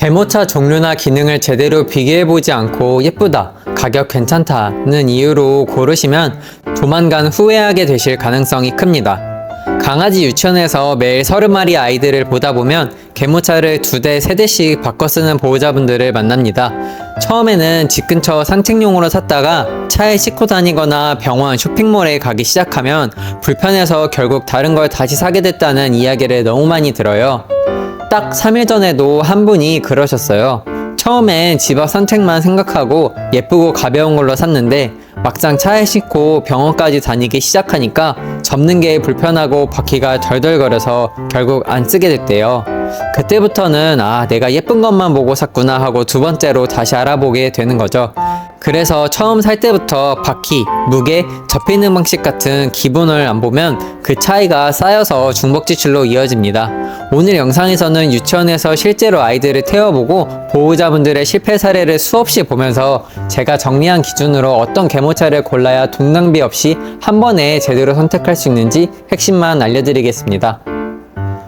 대모차 종류나 기능을 제대로 비교해보지 않고 예쁘다, 가격 괜찮다는 이유로 고르시면 조만간 후회하게 되실 가능성이 큽니다. 강아지 유치원에서 매일 30마리 아이들을 보다 보면 개모차를 2대, 3대씩 바꿔 쓰는 보호자분들을 만납니다. 처음에는 집 근처 산책용으로 샀다가 차에 싣고 다니거나 병원, 쇼핑몰에 가기 시작하면 불편해서 결국 다른 걸 다시 사게 됐다는 이야기를 너무 많이 들어요. 딱 3일 전에도 한 분이 그러셨어요. 처음엔 집 앞 산책만 생각하고 예쁘고 가벼운 걸로 샀는데 막상 차에 싣고 병원까지 다니기 시작하니까 접는 게 불편하고 바퀴가 덜덜거려서 결국 안 쓰게 됐대요. 그때부터는 내가 예쁜 것만 보고 샀구나 하고 두 번째로 다시 알아보게 되는 거죠. 그래서 처음 살 때부터 바퀴, 무게, 접히는 방식 같은 기본을 안 보면 그 차이가 쌓여서 중복지출로 이어집니다. 오늘 영상에서는 유치원에서 실제로 아이들을 태워보고 보호자분들의 실패 사례를 수없이 보면서 제가 정리한 기준으로 어떤 개모차를 골라야 돈 낭비 없이 한 번에 제대로 선택할 수 있는지 핵심만 알려드리겠습니다.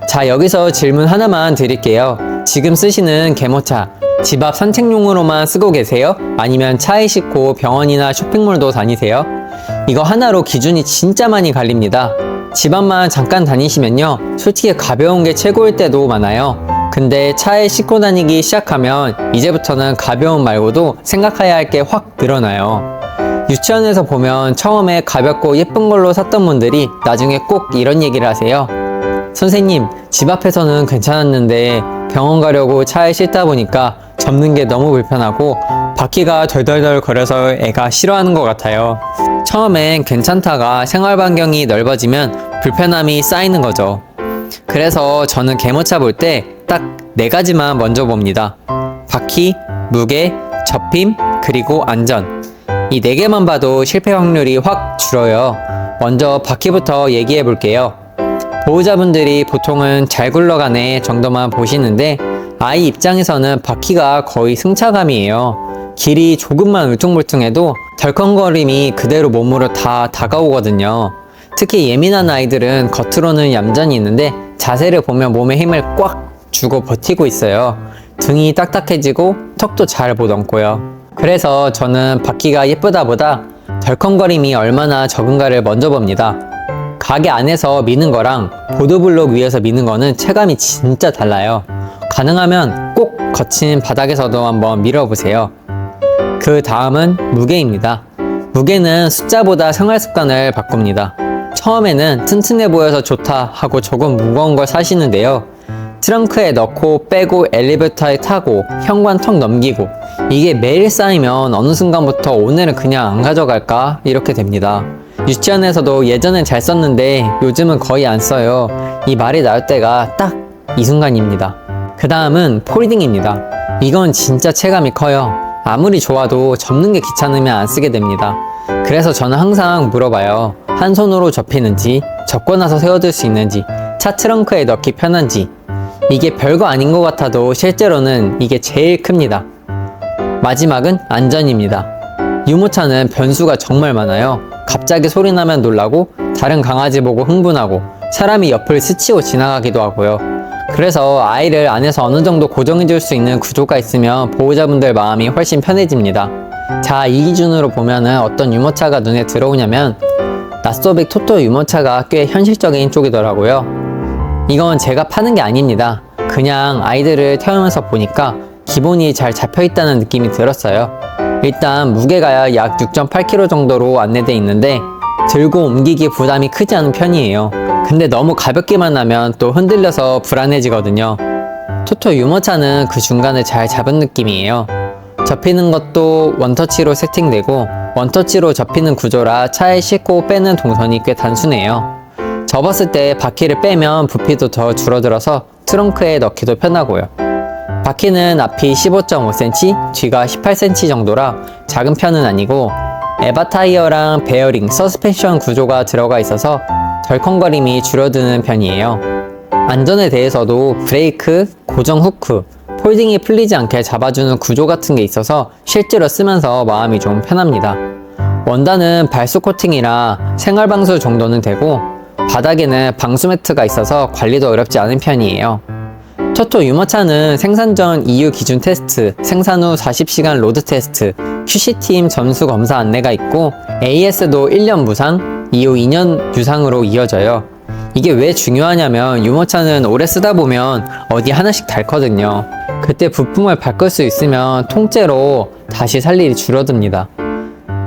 자, 여기서 질문 하나만 드릴게요. 지금 쓰시는 개모차 집 앞 산책용으로만 쓰고 계세요? 아니면 차에 싣고 병원이나 쇼핑몰도 다니세요? 이거 하나로 기준이 진짜 많이 갈립니다. 집 앞만 잠깐 다니시면요, 솔직히 가벼운 게 최고일 때도 많아요. 근데 차에 싣고 다니기 시작하면 이제부터는 가벼움 말고도 생각해야 할 게 확 늘어나요. 유치원에서 보면 처음에 가볍고 예쁜 걸로 샀던 분들이 나중에 꼭 이런 얘기를 하세요. 선생님, 집 앞에서는 괜찮았는데 병원 가려고 차에 싣다 보니까 접는 게 너무 불편하고 바퀴가 덜덜덜 거려서 애가 싫어하는 것 같아요. 처음엔 괜찮다가 생활 반경이 넓어지면 불편함이 쌓이는 거죠. 그래서 저는 개모차 볼 때 딱 4가지만 먼저 봅니다. 바퀴, 무게, 접힘, 그리고 안전. 이 4개만 봐도 실패 확률이 확 줄어요. 먼저 바퀴부터 얘기해 볼게요. 보호자분들이 보통은 잘 굴러가네 정도만 보시는데 아이 입장에서는 바퀴가 거의 승차감이에요. 길이 조금만 울퉁불퉁해도 덜컹거림이 그대로 몸으로 다 다가오거든요. 특히 예민한 아이들은 겉으로는 얌전히 있는데 자세를 보면 몸에 힘을 꽉 주고 버티고 있어요. 등이 딱딱해지고 턱도 잘 못 얹고요. 그래서 저는 바퀴가 예쁘다보다 덜컹거림이 얼마나 적은가를 먼저 봅니다. 가게 안에서 미는 거랑 보도블록 위에서 미는 거는 체감이 진짜 달라요. 가능하면 꼭 거친 바닥에서도 한번 밀어보세요. 그 다음은 무게입니다. 무게는 숫자보다 생활 습관을 바꿉니다. 처음에는 튼튼해 보여서 좋다 하고 조금 무거운 걸 사시는데요. 트렁크에 넣고 빼고 엘리베이터에 타고 현관 턱 넘기고 이게 매일 쌓이면 어느 순간부터 오늘은 그냥 안 가져갈까 이렇게 됩니다. 유치원에서도 예전엔 잘 썼는데 요즘은 거의 안 써요. 이 말이 나올 때가 딱 이 순간입니다. 그 다음은 폴딩입니다. 이건 진짜 체감이 커요. 아무리 좋아도 접는 게 귀찮으면 안 쓰게 됩니다. 그래서 저는 항상 물어봐요. 한 손으로 접히는지, 접고 나서 세워둘 수 있는지, 차 트렁크에 넣기 편한지. 이게 별거 아닌 것 같아도 실제로는 이게 제일 큽니다. 마지막은 안전입니다. 유모차는 변수가 정말 많아요. 갑자기 소리 나면 놀라고, 다른 강아지 보고 흥분하고, 사람이 옆을 스치고 지나가기도 하고요. 그래서 아이를 안에서 어느 정도 고정해 줄 수 있는 구조가 있으면 보호자분들 마음이 훨씬 편해집니다. 자, 이 기준으로 보면은 어떤 유모차가 눈에 들어오냐면 낫소빅 토토 유모차가 꽤 현실적인 쪽이더라고요. 이건 제가 파는 게 아닙니다. 그냥 아이들을 태우면서 보니까 기본이 잘 잡혀있다는 느낌이 들었어요. 일단 무게가 약 6.8kg 정도로 안내돼 있는데 들고 옮기기 부담이 크지 않은 편이에요. 근데 너무 가볍게만 하면 또 흔들려서 불안해지거든요. 토토 유모차는 그 중간을 잘 잡은 느낌이에요. 접히는 것도 원터치로 세팅되고 원터치로 접히는 구조라 차에 싣고 빼는 동선이 꽤 단순해요. 접었을 때 바퀴를 빼면 부피도 더 줄어들어서 트렁크에 넣기도 편하고요. 바퀴는 앞이 15.5cm, 뒤가 18cm 정도라 작은 편은 아니고 에바 타이어랑 베어링, 서스펜션 구조가 들어가 있어서 덜컹거림이 줄어드는 편이에요. 안전에 대해서도 브레이크, 고정 후크, 폴딩이 풀리지 않게 잡아주는 구조 같은 게 있어서 실제로 쓰면서 마음이 좀 편합니다. 원단은 발수 코팅이라 생활방수 정도는 되고 바닥에는 방수 매트가 있어서 관리도 어렵지 않은 편이에요. 토토 유모차는 생산 전 EU 기준 테스트, 생산 후 40시간 로드 테스트, QC팀 점수 검사 안내가 있고 AS도 1년 무상, 이후 2년 유상으로 이어져요. 이게 왜 중요하냐면 유모차는 오래 쓰다 보면 어디 하나씩 닳거든요. 그때 부품을 바꿀 수 있으면 통째로 다시 살 일이 줄어듭니다.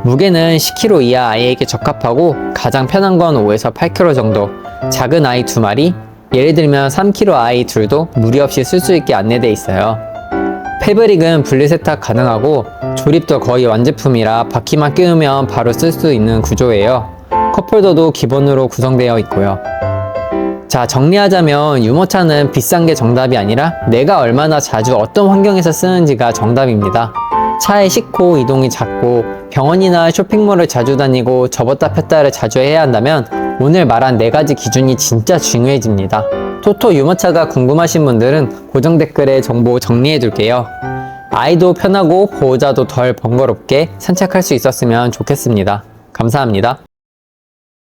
무게는 10kg 이하 아이에게 적합하고 가장 편한 건 5에서 8kg 정도, 작은 아이 2마리, 예를 들면 3kg 아이 둘도 무리 없이 쓸 수 있게 안내되어 있어요. 패브릭은 분리세탁 가능하고 조립도 거의 완제품이라 바퀴만 끼우면 바로 쓸 수 있는 구조예요. 컵홀더도 기본으로 구성되어 있고요. 자, 정리하자면 유모차는 비싼 게 정답이 아니라 내가 얼마나 자주 어떤 환경에서 쓰는지가 정답입니다. 차에 싣고 이동이 잦고 병원이나 쇼핑몰을 자주 다니고 접었다 폈다를 자주 해야 한다면 오늘 말한 4가지 기준이 진짜 중요해집니다. 토토 유모차가 궁금하신 분들은 고정 댓글에 정보 정리해 둘게요. 아이도 편하고 보호자도 덜 번거롭게 산책할 수 있었으면 좋겠습니다. 감사합니다.